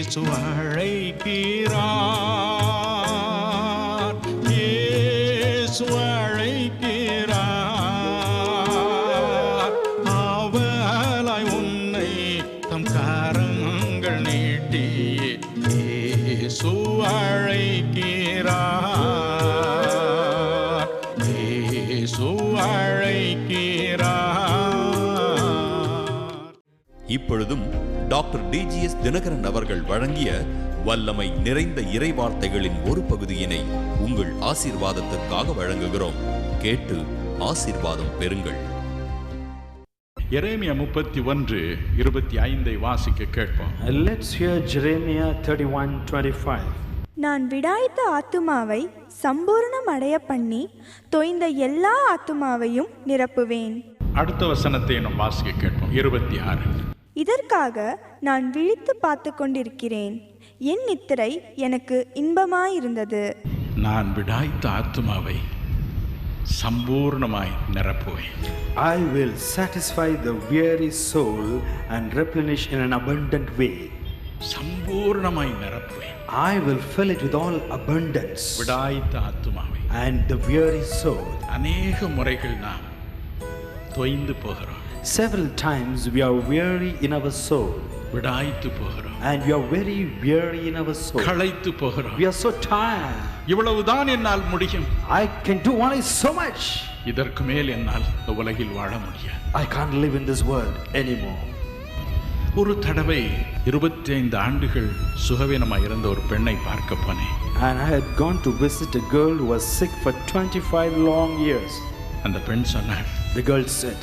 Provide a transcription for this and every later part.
இயேசு அழைக்கிறார், இயேசு அழைக்கிறார். ஆவலாய் உன்னை தம் கரங்கள் நீட்டி இயேசு அழைக்கிறார், இயேசு அழைக்கிறார். இப்பொழுதும் டாக்டர் டிஜிஎஸ் தினகரன் அவர்கள் வழங்கிய வல்லமை நிறைந்த இறைவார்த்தைகளின் ஒரு பகுதியினை உங்கள் ஆசீர்வாதத்திற்காக வழங்குகிறோம். கேட்டு ஆசீர்வாதம் பெறுங்கள். எரேமியா 31:25 வாசிக்க கேட்போம். Let's hear Jeremiah 31:25. நான் விடாய்த்த ஆத்துமாவை சம்பூர்ணம் அடைய பண்ணி தொய்ந்த எல்லா ஆத்துமாவையும் நிரப்புவேன். அடுத்த வசனத்தை நாம் வாசிக்க கேட்போம். 26. இதற்காக நான் விழித்து பார்த்து கொண்டிருக்கிறேன், என் நித்திரை எனக்கு இன்பமாயிருந்தது. நான் விடாய்த்த ஆத்துமாவை சம்பூர்ணமாய் நிரப்புவேன். I will satisfy the weary soul and replenish in an abundant way. சம்பூர்ணமாய் நிரப்புவேன். I will fill it with all abundance. விடாய்த்த ஆத்துமாவை. And the weary soul. அநேக முறைகள் நாம் தொய்ந்து போகிறோம். Several times we are weary in our soul. விடாய்த்து போகிறோம். And we are very weary in our soul. களைத்து போகிறோம். We are so tired. இவ்வளவுதான் என்னால் முடியும். I can do only so much. இதற்கு மேல் என்னால் இந்த உலகில் வாழ முடியாது. I can't live in this world anymore. ஒரு தடவை 25 ஆண்டுகள் சுகவீனமாக இருந்த ஒரு பெண்ணை பார்க்க போனேன். And I had gone to visit a girl who was sick for 25 long years. அந்த பெண் சொன்னாள், The girl said,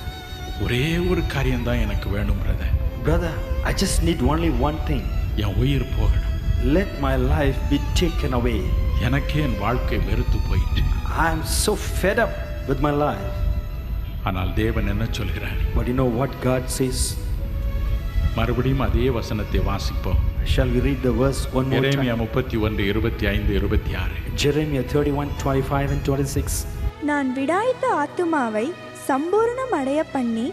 ஒரே ஒரு காரியம்தான் எனக்கு வேணும் brother. Brother, I just need only one thing. என் உயிர் போகணும். Let my life be taken away. எனக்கே என் வாழ்க்கை வெறுத்து போயிட்டு. I am so fed up with my life. ஆனால் தேவன் என்ன சொல்கிறார்? But you know what God says? மறுபடியும் அதே வசனத்தை வாசிப்போம். Shall we read the verse one more Jeremiah time? 31:25-26. Jeremiah 31:25 and 26. நான் விடாய்த்த ஆத்துமாவை சம்பூர்ணம் அடைய பண்ணி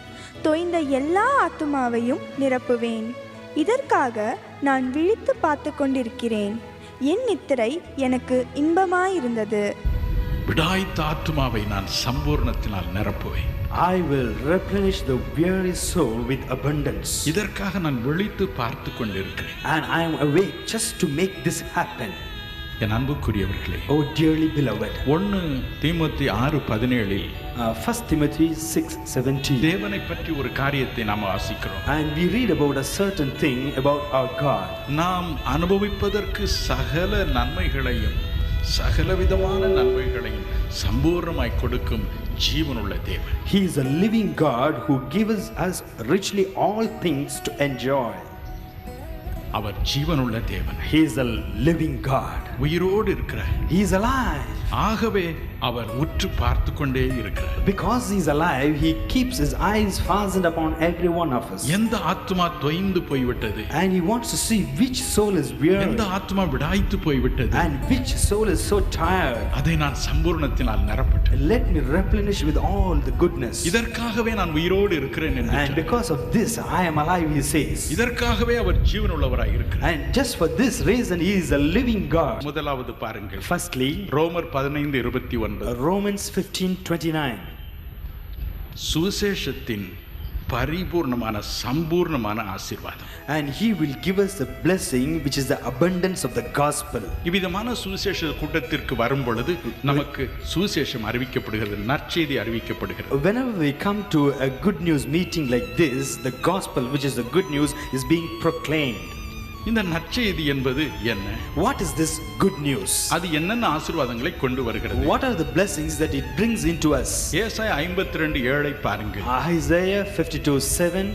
தொய்ந்த எல்லா ஆத்துமாவையும் நிரப்புவேன். இதற்காக நான் விழித்து பார்த்து கொண்டிருக்கிறேன், என் நித்திரை எனக்கு இன்பமாயிருந்தது. விடாய்த்த ஆத்துமாவை நான் சம்பூர்ணத்தினால் நிரப்புவேன். I will replenish the weary soul with abundance. இதற்காக நான் விழித்து பார்த்து கொண்டிருக்கிறேன். And I am awake just to make this happen. என் அன்புக்குரியவர்களே, Oh dearly beloved. 1 தீமோத்தேயு 6:17 1 Timothy 6:17. தேவனை பற்றி ஒரு காரியத்தை நாம் வாசிக்கிறோம். And we read about a certain thing about our God. நாம் அனுபவிப்பதற்கு சகல நன்மைகளையும் சகலவிதமான நன்மைகளையும் சம்பூர்ணமாய் கொடுக்கும் ஜீவனுள்ள தேவன். He is a living God who gives us richly all things to enjoy. அவர் ஜீவனுள்ள தேவன். He is a living God. உயிரோடு இருக்கிறார். He is alive. ஆகவே அவர் உற்று பார்த்து கொண்டே இருக்கிறார். Because he is alive, he keeps his eyes fastened upon every one of us. எந்த ஆத்துமா தொய்ந்து போய்விட்டது, And he wants to see which soul is weary எந்த ஆத்துமா விடாய்த்து போய்விட்டது, and which soul is so tired. அதை நான் சம்பூர்ணத்தினால் நிரப்பட்டேன். Let me replenish with all the goodness. இதற்காகவே நான் உயிரோடு இருக்கிறேன் என்று And because of this I am alive, he says. இதற்காகவே அவர் ஜீவனுள்ளவராய் இருக்கிறார். And just for this reason he is a living God. முதலாவது பாருங்கள். Firstly, ரோமர் 15:29. Romans 15:29. சுவிசேஷத்தின் பரிபூர்ணமான சம்பூர்ணமான ஆசீர்வாதம். And he will give us the blessing which is the abundance of the gospel. இவ்விதமான சுவிசேஷ கூட்டத்திற்கு வரும் பொழுது நமக்கு சுவிசேஷம் அறிவிக்கப்படுகிறது, நற்செய்தி அறிவிக்கப்படுகிறது. Whenever we come to a good news meeting like this, the gospel which is the good news is being proclaimed. இந்த நற்செய்தி என்பது என்ன? What is this good news? அது என்னென்ன ஆசீர்வாதங்களை கொண்டு வருகிறது? What are the blessings that it brings into us? ஏசாயா 52:7 பாருங்கள். Isaiah 52:7.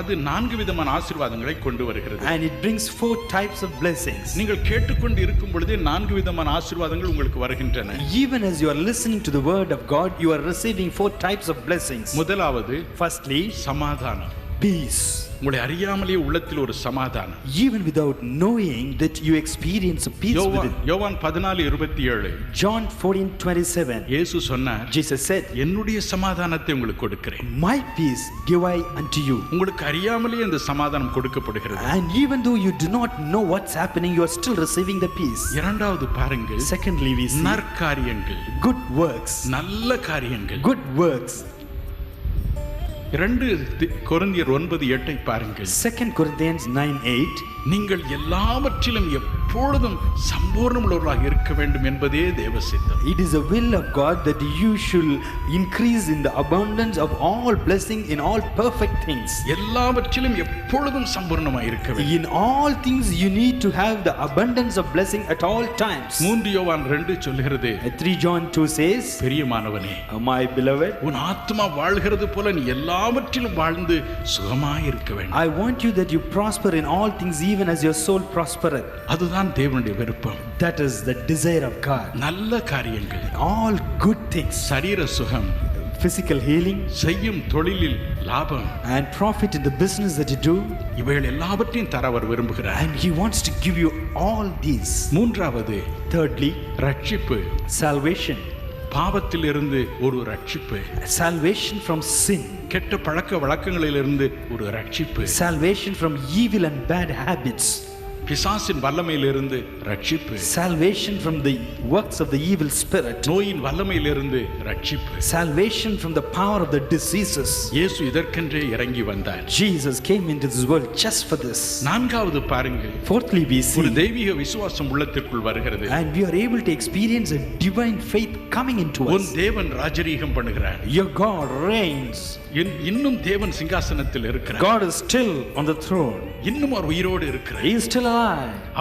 அது 4 விதமான ஆசீர்வாதங்களை கொண்டு வருகிறது. And it brings 4 types of blessings. நீங்கள் கேட்டுக்கொண்டு இருக்கும் பொழுதே 4 விதமான ஆசீர்வாதங்கள் உங்களுக்கு வருகின்றன. Even as you are listening to the word of God, you are receiving 4 types of blessings. முதலாவது, Firstly, சமாதானம். peace. உங்களை அறியாமலே உள்ளத்தில் ஒரு சமாதானம். Even without knowing that you experience a peace within. யோவான் 14:27. John 14:27. இயேசு சொன்னார், Jesus said, என்னுடைய சமாதானத்தை உங்களுக்கு கொடுக்கிறேன். my peace give I unto you. உங்களுக்கு அறியாமலே இந்த சமாதானம் கொடுக்கப்படுகிறது. And even though you do not know what's happening, you are still receiving the peace. இரண்டாவது பாருங்கள், Secondly, we see நற்காரியங்கள், good works. நல்ல காரியங்கள். Good works. 2 கொரிந்தியர் 9:8 பாருங்கள். 2 Corinthians 9:8. நீங்கள் எல்லாவற்றிலும் எப்பொழுதும் சம்பூர்ணமுள்ளவர்களாக இருக்க வேண்டும் என்பதே தேவ சித்தம். It is the will of God that you should increase in the abundance of all blessing in all perfect things. எல்லாவற்றிலும் எப்பொழுதும் சம்பூர்ணமாய் இருக்க வேண்டும். In all things you need to have the abundance of blessing at all times. 3 யோவான் 2 சொல்கிறது, 3 John 2 says, பிரியமானவனே, my beloved, உன் ஆத்துமா வாழ்கிறது போல நீ எல்லாவற்றிலும் வாழ்ந்து சுகமாய் இருக்க வேண்டும். I want you that you prosper in all things even as your soul prospereth. அதுதான் தேவனுடைய விருப்பம். That is the desire of God. நல்ல காரியங்கள், All good things, சரீர சுகம், physical healing செய்யும் தொழிலில் லாபம், and profit in the business that you do, இவைகள் எல்லாவற்றையும் தர அவர் விரும்புகிறார். and he wants to give you all these. மூன்றாவது, Thirdly, ரட்சிப்பு, salvation. பாவத்திலிருந்து ஒரு ரட்சிப்பு, Salvation from sin. கெட்ட பழக்க வழக்கங்களிலிருந்து ஒரு ரட்சிப்பு, Salvation from evil and bad habits. பிசாசின் வல்லமையிலிருந்து ரட்சிப்பு, Salvation from the works of the evil spirit. நோயின் வல்லமையிலிருந்து ரட்சிப்பு. Salvation from the power of the diseases. இயேசு இதற்கென்றே இறங்கி வந்தார். Jesus came into this world just for this. நான்காவது பாருங்கள், Fourthly, we ஒரு see, தெய்வீக விசுவாசம் உள்ளத்திற்குள் வருகிறது. and we are able to experience a divine faith coming into உன் us. தேவன் ராஜரீகம் பண்ணுகிறார். Your God reigns. இன்னும் தேவன் சிங்காசனத்தில் இருக்கிறார். God is still on the throne. இன்னும் அவர் உயிரோடு இருக்கிறார். He is still alive.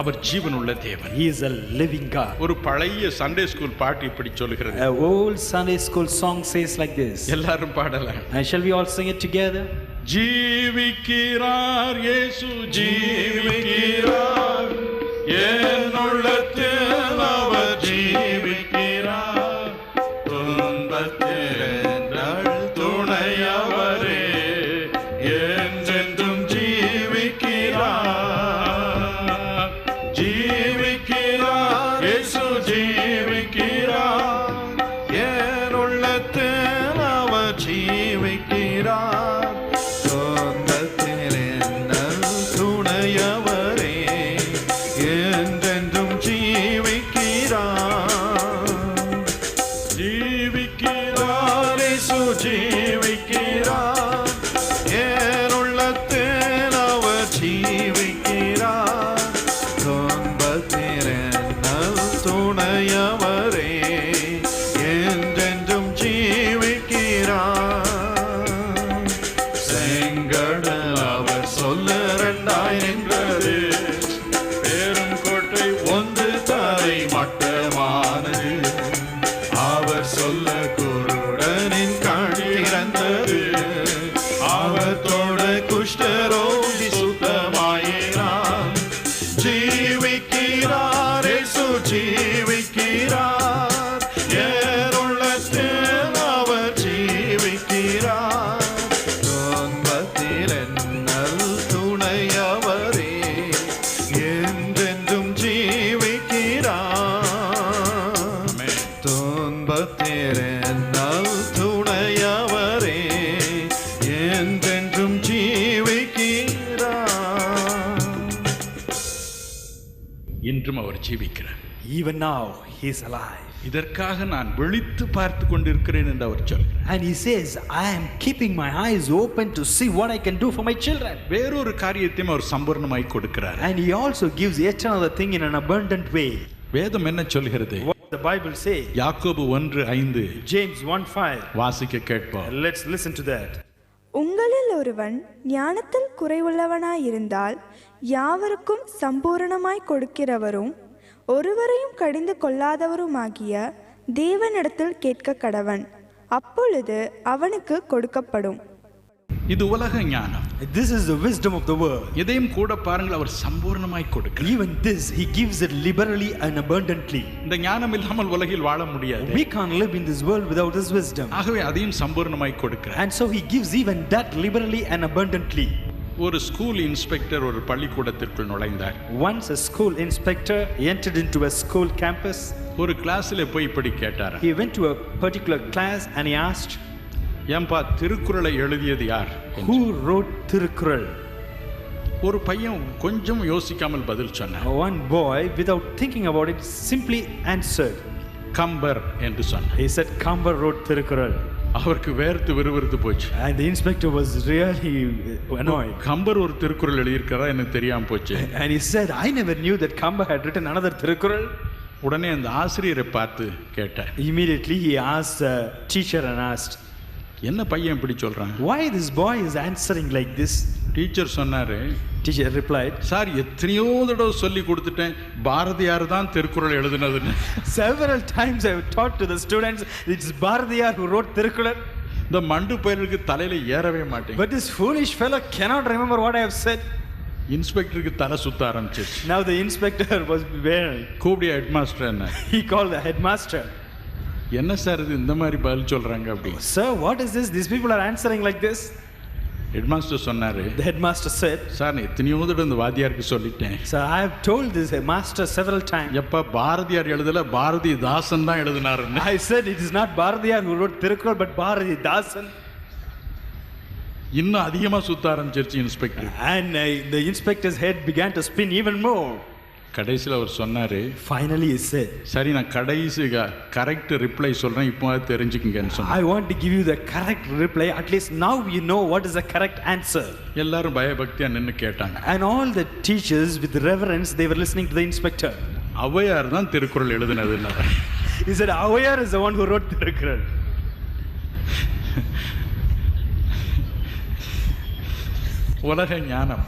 அவர் ஜீவனுள்ள தேவன். He is a living God. ஒரு பழைய சண்டே ஸ்கூல் பாட்டு இப்படி சொல்லுகிறது. An old Sunday school song says like this. எல்லாரும் பாடலாம். And shall we all sing it together? ஜீவிக்கிறார் இயேசு ஜீவிக்கிறார், என் உள்ளத்தில் அவர் ஜீவிக்கிறார், துன்பத்தில் எங்கள் துணையவரே, என்றென்றும் ஜீவிக்கிறார். ஜீவிக்கிறார் இயேசு ஜீவிக்கிறார், என் உள்ளத்தில் அவர் ஜீவிக்கிறார், துன்பத்தில் என்னல் துணையவரே, என்றென்றும் ஜீவிக்கிறார். ஜீவிக்கிறார் இயேசு ஜீவிக்கிறார், என் உள்ளத்தில் அவர் ஜீவிக்கிறார், துன்பத்தில் என்னல் துணையவரே, என்றென்றும் ஜீவிக்கிறார். செங்கடல் அவர் சொல்ல 2 நின்றது, பெரும் கோட்டை ஒன்று தரை மட்டமானது, அவர் சொல்ல குருடனின் கண் திறந்தது, அவர் தொட குஷ்டரோகி சுத்தமாயினான். ஜீவிக்கிறார் இயேசு ஜீவிக்கிறார், என் உள்ளத்தில் அவர் ஜீவிக்கிறார், துன்பத்தில் என்னல் துணையவரே, என்றென்றும் ஜீவிக்கிறார், துன்பத்தில் என்னல் துணையவரே, என்றென்றும் ஜீவிக்கிறார். இன்றும் அவர் ஜீவிக்கிறார். Even now, he is alive. இதற்காக நான் விழித்து பார்த்து கொண்டிருக்கிறேன் என்று அவர் சொல்கிறார். And he says, I am keeping my eyes open to see what I can do for my children. வேறொரு காரியத்தையும் அவர் சம்பூர்ணமாய் கொடுக்கிறார். And he also gives yet another thing in an abundant way. வேதம் என்ன சொல்கிறது? What the Bible says, யாக்கோபு 1:5 James 1:5. வாசிக்க கேட்போம். Let's listen to that. உங்களில் ஒருவன் ஞானத்தில் குறைவுள்ளவனாயிருந்தால் யாவருக்கும் சம்பூரணமாய் கொடுக்கிறவரும் ஒருவரையும் கடிந்து கொள்ளாதவருமாகிய தேவனிடத்தில் கேட்க கடவன், அப்பொழுது அவனுக்கு கொடுக்கப்படும். இது உலக ஞானம். This is the wisdom of the world. இதையும் கூட பாருங்கள், அவர் சம்பூர்ணமாய் கொடுக்கிறார். Even this, he gives it liberally and abundantly. இந்த ஞானம் இல்லாமல் உலகில் வாழ முடியாது. We can't live in this world without his wisdom. ஆகவே அதையும் சம்பூர்ணமாய் கொடுக்கிறார். And so he gives even that liberally and abundantly. ஒரு ஸ்கூல் இன்ஸ்பெக்டர் ஒரு பள்ளிக்கூடத்திற்குள் நுழைந்தார். Once a school inspector entered into a school campus. ஒரு கிளாஸ்ல போய் இப்படி கேட்டார். He went to a particular class and he asked, ஏம்பா திருக்குறளை எழுதியது யார்? who wrote Thirukkural? ஒரு பையன் கொஞ்சம் யோசிக்காமல் பதில் சொன்னார். One boy, without thinking about it, simply answered. Kambar என்று சொன்னார். He said, Kambar wrote Thirukkural. அவருக்கு வேர்த்து விறுவிறுத்து போச்சு. And the inspector was really annoyed. Kambar ஒரு திருக்குறள் எழுதியிருக்கிறா எனக்கு தெரியாம போச்சு. And he said, I never knew that Kambar had written another Thirukkural. உடனே அந்த ஆசிரியரை பார்த்து கேட்டார். Immediately he asked the teacher and asked, என்ன பையன் இப்படி சொல்றான்? why this boy is answering like this? Teacher சொன்னாரு. Teacher replied, சார் எத்தனையோ தடவை சொல்லி கொடுத்துட்டேன், பாரதியார் தான் Thirukkural எழுதினதுன்னு. several times I have taught to the students it's Bharadiyar who wrote Thirukkural. இந்த மண்டு பயிருக்கு தலையில ஏறவே மாட்டேன். But this foolish fellow cannot remember what I have said. இன்ஸ்பெக்டருக்கு தலை சுத்த ஆரம்பிச்சிருச்சு. Now the inspector was wearing. கூப்பிடிய ஹெட் மாஸ்டர் என்ன? He called the headmaster. என்ன சார் இது இந்த மாதிரி பதில் சொல்றாங்க அப்படி? Sir, what is this? These people are answering like this. Head master சொன்னாரு. The headmaster said, சார் நான் எத்தனையோ தடவை இந்த வாத்தியாருக்கு சொல்லிட்டேன். Sir, I have told this master several times. எப்ப பாரதியார் எழுதல, பாரதிதாசன் தான் எழுதினாருன்னு. I said it is not Bharadiyar who wrote Thirukkural but Bharatidasan. இன்னும் அதிகமா சுத்த ஆரம்பிச்சிருச்சு inspector. And the inspector's head began to spin even more. கடைசியில் அவர் சொன்னாரு. Finally he said, சரி நான் கடைசி கரெக்ட் ரிப்ளை சொல்றேன், இப்போ தெரிஞ்சுக்குங்கன்னு சொன்னார். I want to give you the correct reply. At least now you know what is the correct answer. எல்லாரும் பயபக்தியா நின்னு கேட்டாங்க. And all the teachers with reverence they were listening to the inspector. Avvaiyar தான் Thirukkural எழுதினதுன்னாரு. He said Avoyar is the one who wrote Thirukkural. உலக ஞானம்,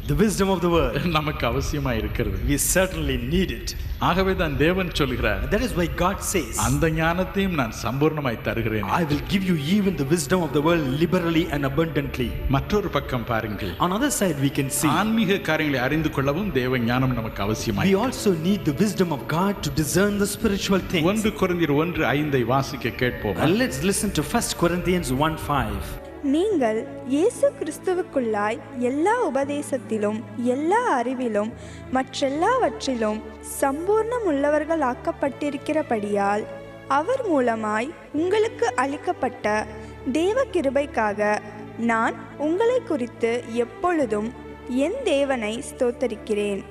The wisdom of the world, நமக்கு அவசியமா இருக்கிறது. we certainly need it. ஆகவே தான் தேவன் சொல்கிறார், That is why God says, அந்த ஞானத்தையும் நான் சம்பூர்ணமாய் தருகிறேன். I will give you even the wisdom of the world liberally and abundantly. மற்றொரு பக்கம் பாருங்கள். On other side we can see, ஆன்மீக காரியங்களை அறிந்து கொள்ளவும் தேவ ஞானம் நமக்கு அவசியமாய். we also need the wisdom of God to discern the spiritual things. 1 கொரிந்தியர் 1:5 வாசிக்க கேட்போம். Let's listen to 1 Corinthians 1:5. நீங்கள் இயேசு கிறிஸ்துவுக்குள்ளாய் எல்லா உபதேசத்திலும் எல்லா அறிவிலும் மற்றெல்லாவற்றிலும் சம்பூர்ணம் உள்ளவர்களாக்கப்பட்டிருக்கிறபடியால் அவர் மூலமாய் உங்களுக்கு அளிக்கப்பட்ட தேவ கிருபைக்காக நான் உங்களை குறித்து எப்பொழுதும் என் தேவனை ஸ்தோத்தரிக்கிறேன்.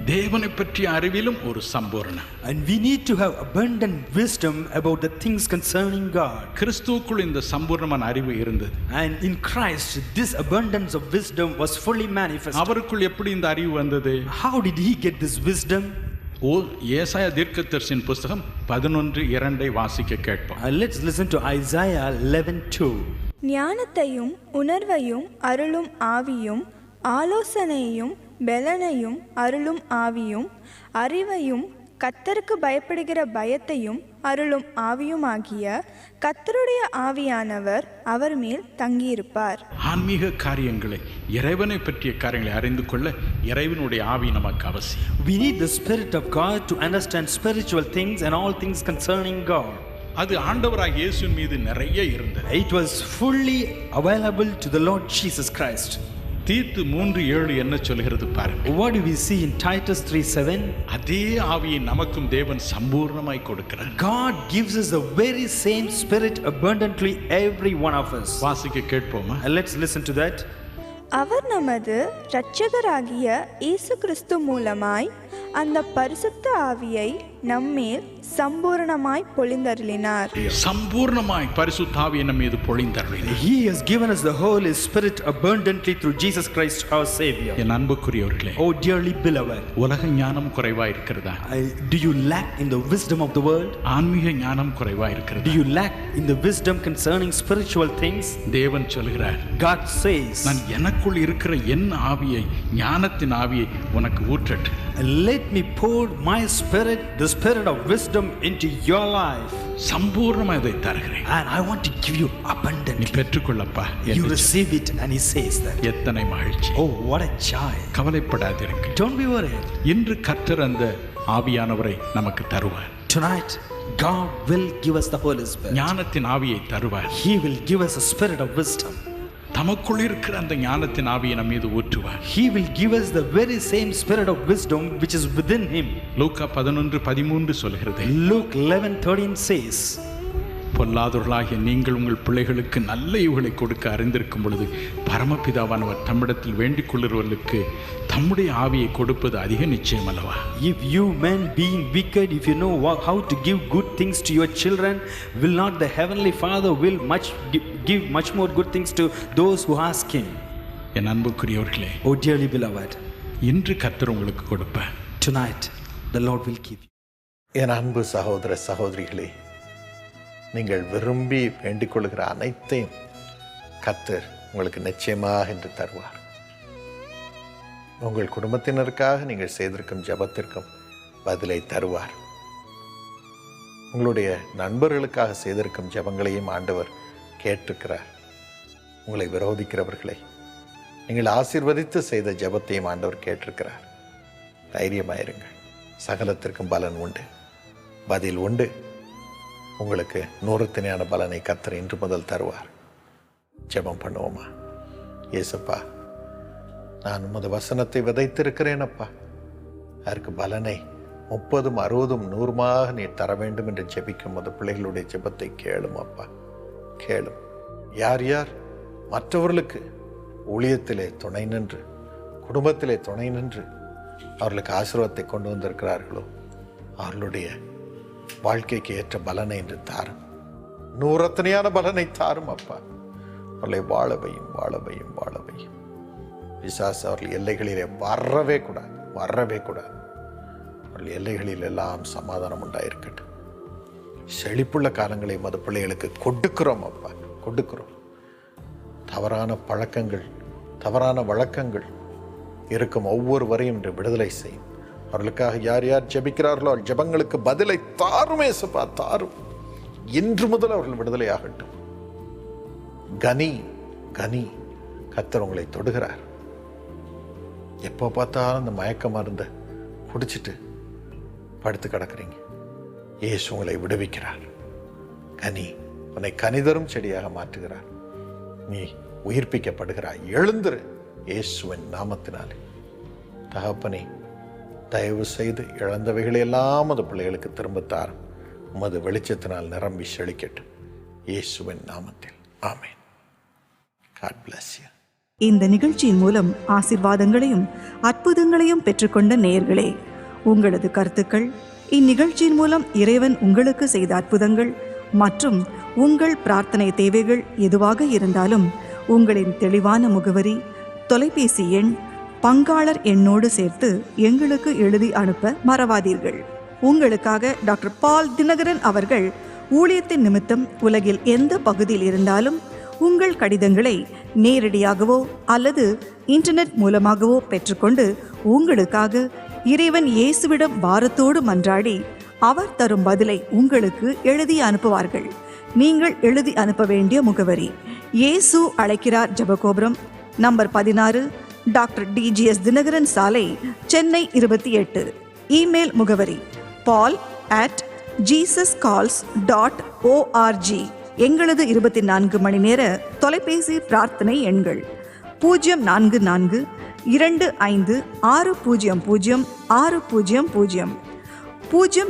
தேவனை பற்றிய அறிவிலும் ஒரு சம்பூர்ணம். And we need to have abundant wisdom about the things concerning God. கிறிஸ்துவுக்குள் இந்த சம்பூர்ணமான அறிவு இருந்தது. And in Christ this abundance of wisdom was fully manifest. அவருக்குள் எப்படி இந்த அறிவு வந்தது? How did he get this wisdom? ஏசாயா தீர்க்கதரிசியின் புத்தகம் 11:2 வாசிக்க கேட்போம். Let's listen to Isaiah 11:2. ஞானத்தையும் உணர்வையும் அருளும் ஆவியும் ஆலோசனையும் பெலனையும் அருளும் ஆவியும் அறிவையும் கர்த்தருக்கு பயப்படுகிற பயத்தையும் அருளும் ஆவியுமாகிய கர்த்தருடைய ஆவியானவர் அவர் மேல் தங்கியிருப்பார். ஆன்மீக காரியங்களை, இறைவனை பற்றிய காரியங்களை அறிந்து கொள்ள இறைவனுடைய ஆவி நமக்கு அவசியம். We need the Spirit of God to understand spiritual things and all things concerning God. அது ஆண்டவராகிய இயேசுவின் மீது நிறைய இருந்தது. It was fully available to the Lord Jesus Christ. தீத்து 3:7 என்ன சொல்கிறது பாருங்க. What do we see in Titus 3:7? அதே ஆவியை நமக்கும் தேவன் சம்பூர்ணமாய் கொடுக்கிறார். God gives us the very same Spirit abundantly every one of us. வாசிக்க கேட்போமா? Let's listen to that. அவர் நமது இரட்சகராகிய இயேசு கிறிஸ்து மூலமாய் அந்த பரிசுத்த ஆவியை நம்மேல் சம்பூர்ணமாய் பொழிந்தருளினார். சம்பூர்ணமாய் பரிசுத்த ஆவியை நம் மீது பொழிந்தருளினார். He has given us the Holy Spirit abundantly through Jesus Christ our Savior. என் அன்புக்குரியவர்களே, Oh dearly beloved, உலக ஞானம் குறைவா இருக்கிறதா? do you lack in the wisdom of the world? ஆன்மீக ஞானம் குறைவா இருக்கிறதா? Do you lack in the wisdom concerning spiritual things? தேவன் சொல்கிறார், God says, நான் எனக்குள் இருக்கிற என் ஆவியை, ஞானத்தின் ஆவியை உனக்கு ஊற்றட்டு. let me pour my spirit, the spirit of wisdom into your life. சம்பூர்ணமாக இதை தருகிறேன். And I want to give you நீ abundantly. பெற்றுக்கொள்ளப்பா. You receive it, and he says that. எத்தனை மகிழ்ச்சி. Oh, what a joy. கவலைப்படாதிருங்கள். Don't be worried. இன்று கர்த்தர் அந்த ஆவியானவரை நமக்கு தருவார். Tonight, God will give us the Holy Spirit. ஞானத்தின் ஆவியை தருவார். He will give us a spirit of wisdom. தமக்குள் இருக்கிற அந்த ஞானத்தின் ஆவியை நம் மீது ஊற்றுவார். He will give us the very same spirit of wisdom which is within him. லூக்கா 11:13 சொல்கிறது. Luke 11:13 says, பொல்லாதவர்களாகிய நீங்கள் உங்கள் பிள்ளைகளுக்கு நல்ல ஈவுகளை கொடுக்க அறிந்திருக்கும் பொழுது பரமபிதாவானவர் தம்மிடத்தில் வேண்டிக் கொள்ளுகிறவர்களுக்கு தம்முடைய ஆவியை கொடுப்பது அதிக நிச்சயம் அல்லவா? if you men being wicked, if you know how to give good things to your children, will not the heavenly Father will give much more good things to those who ask him? என் அன்புக்குரியவர்களே, Oh dearly beloved, இன்று கர்த்தர் உங்களுக்கு கொடுப்பார். tonight the Lord will give you. என் அன்பு சகோதர சகோதரிகளே, நீங்கள் விரும்பி வேண்டிக் கொள்கிற அனைத்தையும் கர்த்தர் உங்களுக்கு நிச்சயமாக என்று தருவார். உங்கள் குடும்பத்தினருக்காக நீங்கள் செய்திருக்கும் ஜெபத்திற்கும் பதிலை தருவார். உங்களுடைய நண்பர்களுக்காக செய்திருக்கும் ஜெபங்களையும் ஆண்டவர் கேட்டிருக்கிறார். உங்களை விரோதிக்கிறவர்களை நீங்கள் ஆசீர்வதித்து செய்த ஜெபத்தையும் ஆண்டவர் கேட்டிருக்கிறார். தைரியமாயிருங்கள், சகலத்திற்கும் பலன் உண்டு, பதில் உண்டு. உங்களுக்கு 100 பலனை கர்த்தர் இன்று முதல் தருவார். ஜெபம் பண்ணுவோமா? இயேசுப்பா, நான் உமது வசனத்தை விதைத்திருக்கிறேன் அப்பா. அதற்கு பலனை 30, 60, 100 நீர் தர வேண்டும் என்று ஜெபிக்கும் போது பிள்ளைகளுடைய ஜெபத்தை கேளும் அப்பா, கேளும். யார் யார் மற்றவர்களுக்கு ஊழியத்திலே துணை நின்று, குடும்பத்திலே துணை நின்று அவர்களுக்கு ஆசீர்வாதத்தை கொண்டு வந்திருக்கிறார்களோ அவர்களுடைய வாழ்க்கைக்கு ஏற்ற பலனை என்று தாரும். 100 பலனை தாரும் அப்பா. அவர்களை வாழவையும் வாழவையும் வாழவையும். பிசாசு அவர்கள் எல்லைகளிலே வரவே கூடாது, வரவே கூடாது. அவர்கள் எல்லைகளில் எல்லாம் சமாதானம் உண்டாயிருக்கட்டும். செழிப்புள்ள காலங்களை மது பிள்ளைகளுக்கு கொடுக்கிறோம் அப்பா, கொடுக்கிறோம். தவறான பழக்கங்கள், தவறான வழக்கங்கள் இருக்கும் ஒவ்வொருவரையும் இன்று விடுதலை செய்யும். அவர்களுக்காக யார் யார் ஜெபிக்கிறார்களோ ஜெபங்களுக்கு பதிலை தாருமே சப்பா, தாரும். இன்று முதல் அவர்கள் விடுதலை ஆகட்டும். கனி கனி கர்த்தர் உங்களை தொடுகிறார். எப்போ பார்த்தாலும் அந்த மயக்க மருந்தை குடிச்சிட்டு படுத்து கிடக்குறீங்க, இயேசு உங்களை விடுவிக்கிறார். கனி உன்னை கனிதரும் செடியாக மாற்றுகிறார். நீ உயிர்ப்பிக்கப்படுகிறாய். எழுந்திரு இயேசுவின் நாமத்தினாலே. தகப்பனே, தயவு செய்து இழந்தவைகளை எல்லாம் அது பிள்ளைகளுக்கு திரும்பத்தாரும். உமது வெளிச்சத்தினால் நிரம்பி செழிக்கட்டும் இயேசுவின் நாமத்தில். ஆமென். God bless you. இந்த நிகழ்ச்சியின் மூலம் ஆசீர்வாதங்களையும் அற்புதங்களையும் பெற்றுக்கொண்ட நேயர்களே, உங்களது கருத்துக்கள், இந்நிகழ்ச்சியின் மூலம் இறைவன் உங்களுக்கு செய்த அற்புதங்கள் மற்றும் உங்கள் பிரார்த்தனை தேவைகள் எதுவாக இருந்தாலும் உங்களின் தெளிவான முகவரி, தொலைபேசி எண், பங்காளர் எண்ணோடு சேர்த்து எங்களுக்கு எழுதி அனுப்ப மறவாதீர்கள். உங்களுக்காக டாக்டர் பால் தினகரன் அவர்கள் ஊழியத்தின் நிமித்தம் உலகில் எந்த பகுதியில் இருந்தாலும் உங்கள் கடிதங்களை நேரடியாகவோ அல்லது இன்டர்நெட் மூலமாகவோ பெற்றுக்கொண்டு உங்களுக்காக இறைவன் இயேசுவிடம் பாரத்தோடு மன்றாடி அவர் தரும் பதிலை உங்களுக்கு எழுதி அனுப்புவார்கள். நீங்கள் எழுதி அனுப்ப வேண்டிய முகவரி: இயேசு அழைக்கிறார் ஜெபகோபுரம், நம்பர் 16, டாக்டர் DGS தினகரன் சாலை, சென்னை 28. இமெயில் முகவரி paul@jesuscalls.org. எங்களது 24 மணி நேர தொலைபேசி பிரார்த்தனை எண்கள் 044 25 600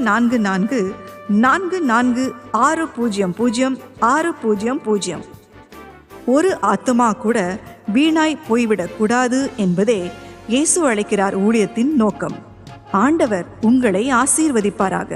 600, 044 44 600 600. ஒரு ஆத்துமா கூட வீணாய் போய்விடக்கூடாது என்பதே இயேசு அழைக்கிறார் ஊழியத்தின் நோக்கம். ஆண்டவர் உங்களை ஆசீர்வதிப்பாராக.